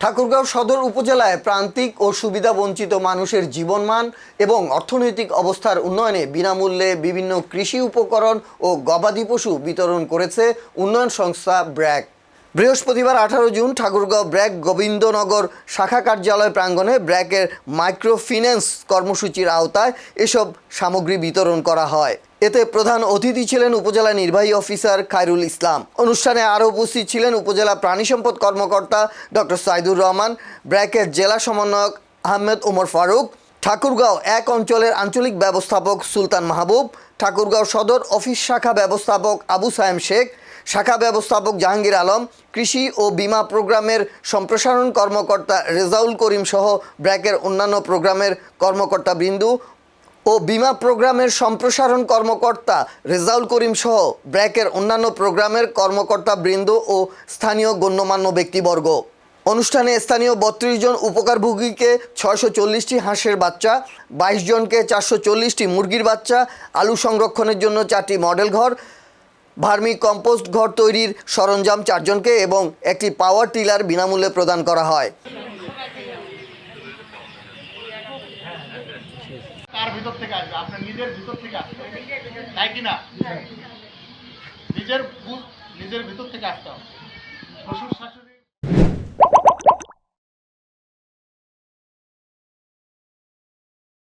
ঠাকুরগাঁও সদর উপজেলায় প্রান্তিক ও সুবিধাবঞ্চিত মানুষের জীবনমান এবং অর্থনৈতিক অবস্থার উন্নয়নে বিনামূল্যে বিভিন্ন কৃষি উপকরণ ও গবাদি পশু বিতরণ করেছে উন্নয়ন সংস্থা ব্র্যাক। বৃহস্পতিবার 18 জুন ঠাকুরগাঁও ব্র্যাক গোবিন্দনগর শাখা কার্যালয় প্রাঙ্গণে ব্র্যাকের মাইক্রোফিন্যান্স কর্মসূচির আওতায় এসব সামগ্রী বিতরণ করা হয়। এতে প্রধান অতিথি ছিলেন উপজেলা নির্বাহী অফিসার খায়রুল ইসলাম। অনুষ্ঠানে আরও উপস্থিত ছিলেন উপজেলা প্রাণী সম্পদ কর্মকর্তা ডক্টর সাইদুর রহমান, ব্র্যাকের জেলা সমন্বয়ক আহমেদ ওমর ফারুক, ঠাকুরগাঁও এক অঞ্চলের আঞ্চলিক ব্যবস্থাপক সুলতান মাহবুব, ঠাকুরগাঁও সদর অফিস শাখা ব্যবস্থাপক আবু সায়েম শেখ, শাখা ব্যবস্থাপক জাহাঙ্গীর আলম, কৃষি ও বীমা প্রোগ্রামের সম্প্রসারণ কর্মকর্তা রেজাউল করিম সহ ব্র্যাকের অন্যান্য প্রোগ্রামের কর্মকর্তাবৃন্দ ও বীমা প্রোগ্রামের সম্প্রসারণ কর্মকর্তা রেজাউল করিম সহ ব্র্যাকের অন্যান্য প্রোগ্রামের কর্মকর্তাবৃন্দ ও স্থানীয় গণ্যমান্য ব্যক্তিবর্গ। অনুষ্ঠানে স্থানীয় 32 জন উপকারভোগীকে 640টি হাঁসের বাচ্চা, 22 জনকে 440টি মুরগির বাচ্চা, আলু সংরক্ষণের জন্য 4টি মডেল ঘর, ভার্মি কম্পোস্ট ঘর তৈরির সরঞ্জাম 4 জনকে এবং একটি পাওয়ার টিলার বিনামূল্যে প্রদান করা হয়। কার ভিতর থেকে আসবে? আপনার নিজের ভিতর থেকে আসবে, তাই কি না? নিজের ভিতর থেকে আসতে হবে। শ্বশুর শাশুড়ি